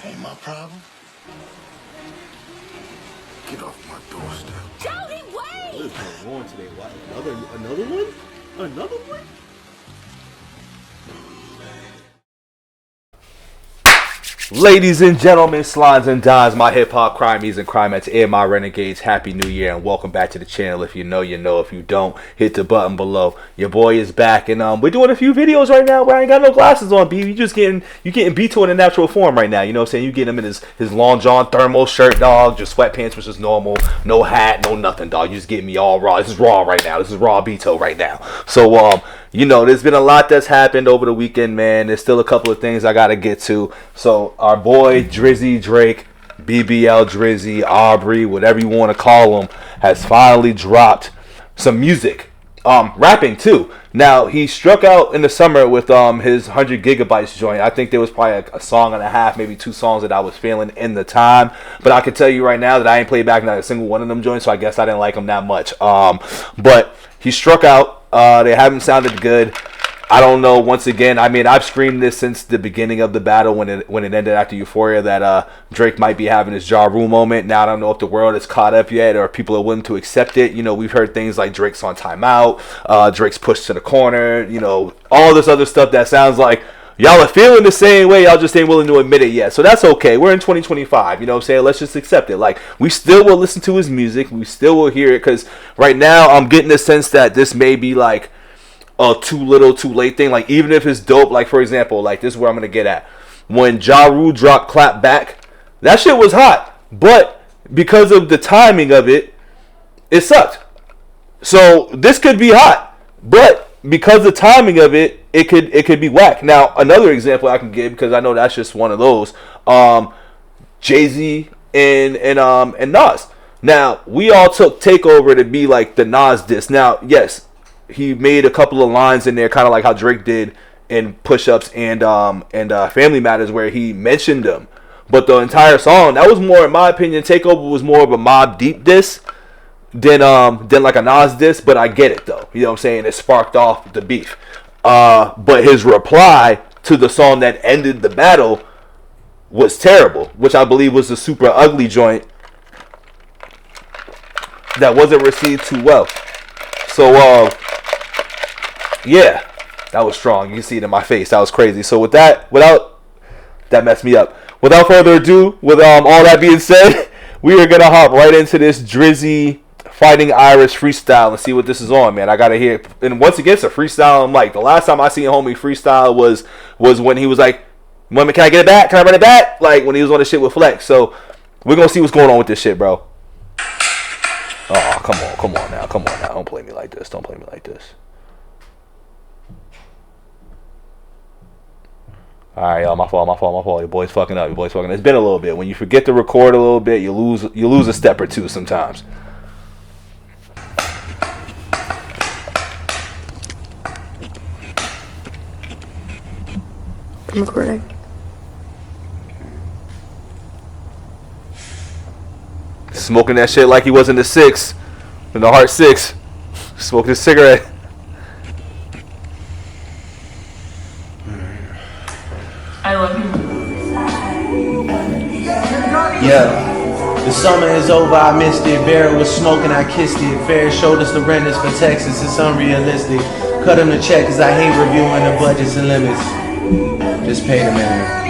Ain't my problem. Get off my doorstep. Jody, wait! What is going on today? What? Another one? Another one? Ladies and gentlemen, slimes and dimes, my hip-hop crimies and crimettes, and my renegades, happy new year and welcome back to the channel. If you know, you know. If you don't, hit the button below. Your boy is back, and we're doing a few videos right now where I ain't got no glasses on, B. You getting BITO in a natural form right now, you know what I'm saying? You getting him in his long john thermal shirt, dog, just sweatpants, which is normal, no hat, no nothing, dog. You just getting me all raw. This is raw right now. This is raw BITO right now. So, you know, there's been a lot that's happened over the weekend, man. There's still a couple of things I got to get to. So, our boy, Drizzy Drake, BBL Drizzy, Aubrey, whatever you want to call him, has finally dropped some music. Rapping, too. Now, he struck out in the summer with his 100 Gigabytes joint. I think there was probably a song and a half, maybe 2 songs that I was feeling in the time. But I can tell you right now that I ain't played back not a single one of them joints, so I guess I didn't like them that much. But he struck out. They haven't sounded good. I don't know. Once again, I mean, I've screamed this since the beginning of the battle when it ended after Euphoria that Drake might be having his Ja Rule moment. Now I don't know if the world is caught up yet or if people are willing to accept it. You know, we've heard things like Drake's on timeout, Drake's pushed to the corner. You know, all this other stuff that sounds like y'all are feeling the same way. Y'all just ain't willing to admit it yet. So that's okay. We're in 2025. You know what I'm saying? Let's just accept it. Like, we still will listen to his music. We still will hear it because right now I'm getting the sense that this may be like a too little, too late thing. Like, even if it's dope, like, for example, like, this is where I'm going to get at. When Ja Rule dropped Clap Back, that shit was hot. But because of the timing of it, it sucked. So this could be hot. But because the timing of it, it could be whack. Now, another example I can give, because I know that's just one of those, Jay-Z and Nas. Now, we all took Takeover to be like the Nas diss. Now, yes, he made a couple of lines in there, kind of like how Drake did in Push-Ups and Family Matters, where he mentioned them. But the entire song, that was more, in my opinion, Takeover was more of a Mobb Deep diss than like a Nas diss. But I get it though, you know what I'm saying? It sparked off the beef. But his reply to the song that ended the battle was terrible, which I believe was a Super Ugly joint that wasn't received too well. So, yeah, that was strong. You can see it in my face. That was crazy. So that messed me up. Without further ado, with all that being said, we are gonna hop right into this Drizzy Fighting Irish freestyle and see what this is on, man. I gotta hear it. And once again, it's a freestyle. I'm like, the last time I seen homie freestyle was when he was like, "Can I get it back? Can I run it back?" Like when he was on the shit with Flex. So we're gonna see what's going on with this shit, bro. Oh, come on now. Don't play me like this. Alright, y'all, my fault. Your boy's fucking up. It's been a little bit. When you forget to record a little bit, you lose a step or two sometimes. I'm recording. Smoking that shit like he was in the 6. In the Heart 6. Smoking a cigarette. I love you. Yeah, the summer is over, I missed it. Barrel was smoking, I kissed it. Fair showed us the renters for Texas, it's unrealistic. Cut him the check, cause I hate reviewing the budgets and limits. Just pay the man.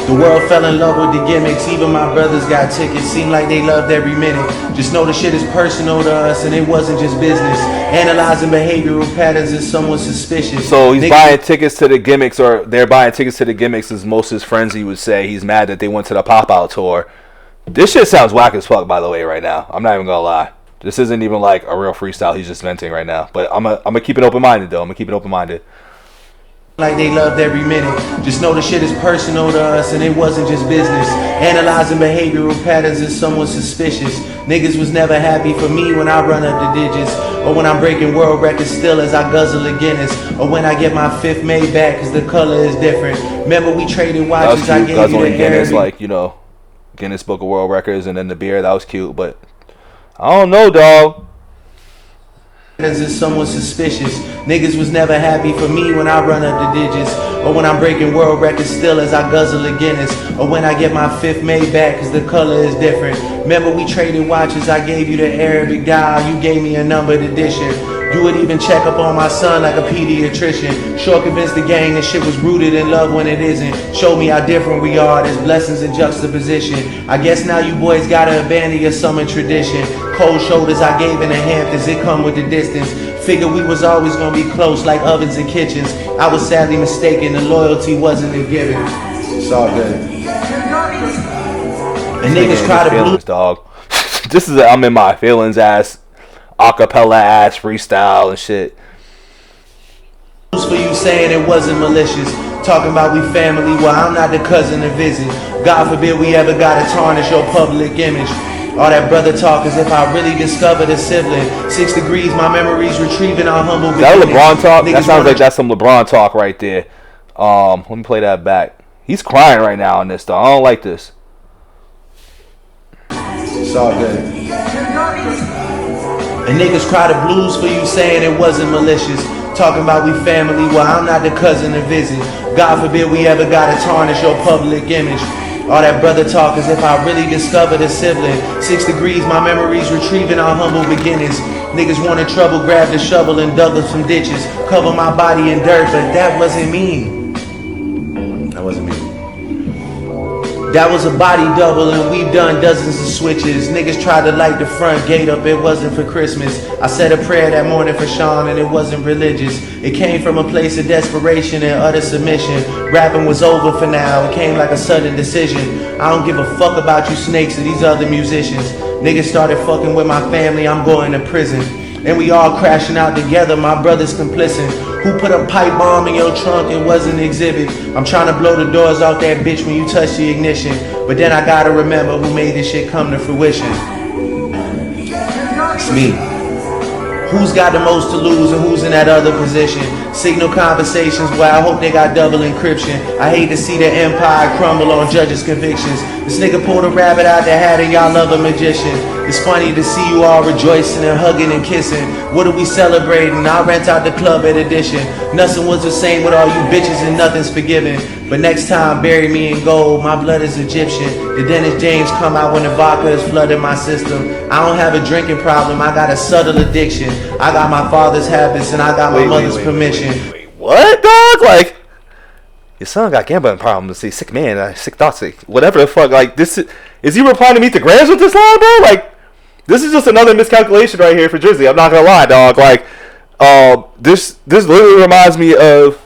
The world fell in love with the gimmicks, even my brothers got tickets. Seemed like they loved every minute. Just know the shit is personal to us and it wasn't just business. Analyzing behavioral patterns is somewhat suspicious. So he's buying tickets to the gimmicks, or they're buying tickets to the gimmicks, as most of his friends, he would say. He's mad that they went to the pop-out tour. This shit sounds whack as fuck, by the way, right now. I'm not even gonna lie. This isn't even like a real freestyle. He's just venting right now. But I'm gonna keep it open-minded, though. Like they loved every minute. Just know the shit is personal to us and it wasn't just business. Analyzing behavioral patterns is somewhat suspicious. Niggas was never happy for me when I run up the digits, or when I'm breaking world records still as I guzzle a Guinness, or when I get my 5th made back cause the color is different. Remember we traded watches, I gave you the Guinness, like, you know, Guinness Book of World Records, and then the beer, that was cute, but I don't know, dog. Is someone suspicious. Niggas was never happy for me when I run up the digits, or when I'm breaking world records still as I guzzle a Guinness, or when I get my 5th made back cause the color is different. Remember we traded watches, I gave you the Arabic dial, you gave me a numbered edition. You would even check up on my son like a pediatrician. Sure convinced the gang that shit was rooted in love when it isn't. Showed me how different we are, there's blessings in juxtaposition. I guess now you boys gotta abandon your summer tradition. Cold shoulders I gave in the Hamptons, it come with the distance. Figured we was always gonna be close like ovens and kitchens. I was sadly mistaken, the loyalty wasn't a given. It's all good. And niggas try to feelings, dog. This is a I'm in my feelings ass, acapella ass freestyle and shit. For you saying it wasn't malicious. Talking about we family, well I'm not the cousin to visit. God forbid we ever gotta tarnish your public image. All that brother talk as if I really discovered a sibling. 6 degrees, my memories retrieving our humble beginnings. Is that LeBron talk? That sounds like that's some LeBron talk right there. Let me play that back. He's crying right now on this though. I don't like this. It's all good. And niggas cry the blues for you saying it wasn't malicious. Talking about we family, well I'm not the cousin to visit. God forbid we ever gotta tarnish your public image. All that brother talk as if I really discovered a sibling. 6 degrees, my memories retrieving our humble beginnings. Niggas wanted trouble, grabbed a shovel and dug up some ditches. Cover my body in dirt, but that wasn't me. That wasn't me. That was a body double and we've done dozens of switches. Niggas tried to light the front gate up, it wasn't for Christmas. I said a prayer that morning for Sean and it wasn't religious. It came from a place of desperation and utter submission. Rapping was over for now, it came like a sudden decision. I don't give a fuck about you snakes or these other musicians. Niggas started fucking with my family, I'm going to prison. And we all crashing out together, my brother's complicit. Who put a pipe bomb in your trunk? It was an exhibit. I'm trying to blow the doors off that bitch when you touch the ignition. But then I gotta remember who made this shit come to fruition. It's me. Who's got the most to lose and who's in that other position? Signal conversations where I hope they got double encryption. I hate to see the empire crumble on judges' convictions. This nigga pulled a rabbit out the hat and y'all love a magician. It's funny to see you all rejoicing and hugging and kissing. What are we celebrating? I'll rent out the club at Edition. Nothing was the same with all you bitches and nothing's forgiven. But next time bury me in gold, my blood is Egyptian. The Dennis James come out when the vodka is flooding my system. I don't have a drinking problem, I got a subtle addiction. I got my father's habits and I got my mother's permission. Wait, what, dog? Like, your son got gambling problems. He's sick man, sick thoughts, whatever the fuck. Like, this is he replying to Meet the Grams with this line, bro? Like, this is just another miscalculation right here for Drizzy. I'm not gonna lie, dog. Like, this literally reminds me of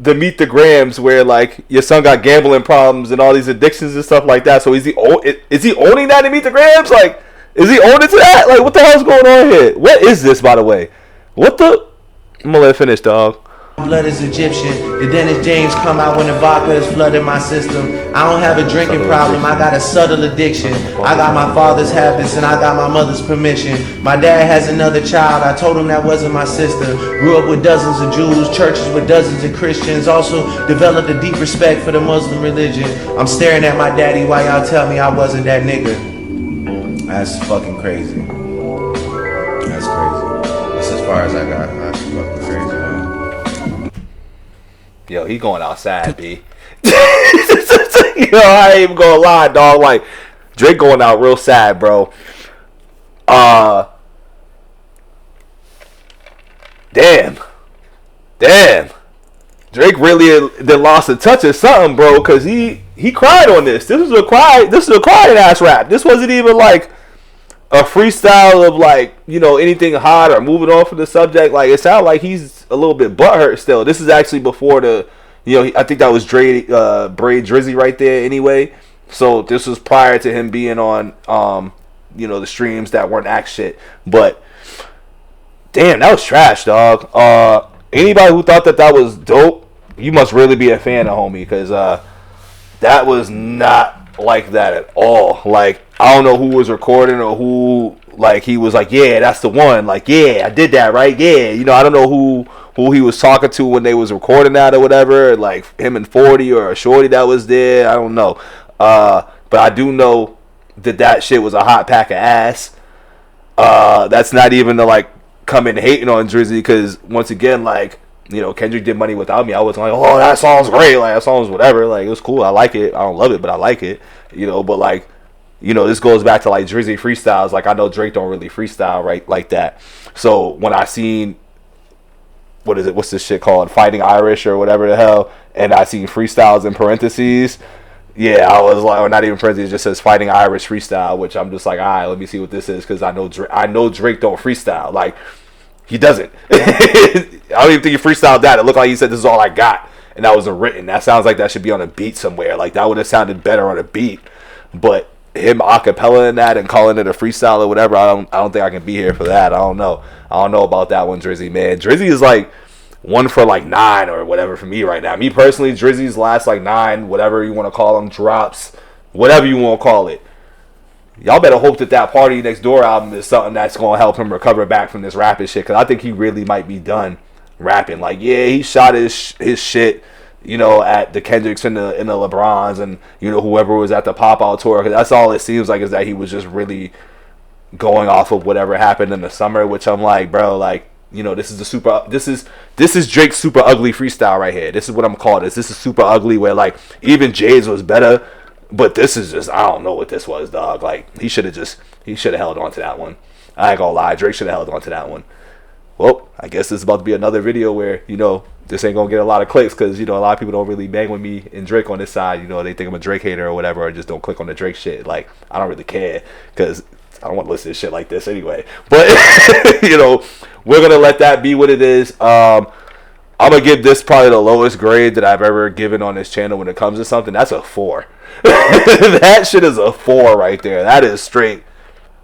the Meet the Grams where like your son got gambling problems and all these addictions and stuff like that. So is he owning that in Meet the Grams? Like, is he owning to that? Like, what the hell's going on here? What is this, by the way? What the? I'm gonna let it finish, dog. Blood is Egyptian. The Dennis James come out when the vodka is flooding my system. I don't have a drinking problem, I got a subtle addiction. I got my father's habits and I got my mother's permission. My dad has another child, I told him that wasn't my sister. Grew up with dozens of Jews, churches with dozens of Christians. Also developed a deep respect for the Muslim religion. I'm staring at my daddy while y'all tell me I wasn't that nigga. That's fucking crazy. That's crazy. That's as far as I got. That's fucking crazy, man. Yo, he going outside, B. Yo, I ain't even gonna lie, dog. Like, Drake going out real sad, bro. Damn. Drake really then lost a touch or something, bro, because he cried on this. This is a crying ass rap. This wasn't even like a freestyle of like, you know, anything hot or moving on from the subject. Like, it sounded like he's a little bit butthurt still. This is actually before the, you know, I think that was Braid Drizzy right there anyway. So this was prior to him being on, you know, the streams that weren't act shit. But damn, that was trash, dog. Anybody who thought that was dope, you must really be a fan of homie, because that was not like that at all. Like, I don't know who was recording or who, like, he was like, yeah, that's the one. Like, yeah, I did that, right? Yeah, you know, I don't know who he was talking to when they was recording that or whatever. Like, him and 40 or a shorty that was there. I don't know. But I do know that shit was a hot pack of ass. That's not even to, like, coming hating on Drizzy because once again, like, you know, Kendrick did Money Without Me. I was like, oh, that song's great. Like, that song's whatever. Like, it was cool. I like it. I don't love it, but I like it. You know, but like, you know, this goes back to like Drizzy freestyles. Like, I know Drake don't really freestyle right like that. So when I seen, what's this shit called, Fighting Irish or whatever the hell, and I seen freestyles in parentheses, yeah, I was like, or not even parentheses, it just says Fighting Irish freestyle, which I'm just like, all right, let me see what this is, because I know Drake don't freestyle. Like, he doesn't. I don't even think he freestyled that. It looked like he said, this is all I got, and that wasn't written. That sounds like that should be on a beat somewhere. Like, that would have sounded better on a beat. But him acapella in that and calling it a freestyle or whatever, I don't think I can be here for that. I don't know about that one, Drizzy, man. Drizzy is like 1 for like 9 or whatever for me right now. Me personally, Drizzy's last like 9, whatever you want to call them, drops, whatever you want to call it. Y'all better hope that Party Next Door album is something that's going to help him recover back from this rapping shit, because I think he really might be done rapping. Like, yeah, he shot his shit, you know, at the Kendricks and the LeBrons and, you know, whoever was at the Pop-Out tour, because that's all it seems like, is that he was just really going off of whatever happened in the summer, which I'm like, bro, like, you know, this is Drake's super ugly freestyle right here. This is what I'm calling this. This is super ugly, where like even Jay's was better, but this is just, I don't know what this was, dog. Like, he should have held on to that one. I ain't gonna lie, Drake should have held on to that one. Well, I guess this is about to be another video where, you know, this ain't gonna get a lot of clicks, because, you know, a lot of people don't really bang with me and Drake on this side. You know, they think I'm a Drake hater or whatever, or just don't click on the Drake shit. Like, I don't really care, because I don't want to listen to shit like this anyway. But, you know, we're going to let that be what it is. I'm going to give this probably the lowest grade that I've ever given on this channel when it comes to something. That's a 4. That shit is a 4 right there. That is straight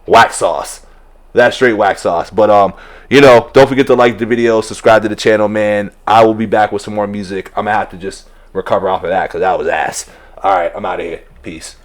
whack sauce. That's straight whack sauce. But, you know, don't forget to like the video, subscribe to the channel, man. I will be back with some more music. I'm going to have to just recover off of that, because that was ass. All right, I'm out of here. Peace.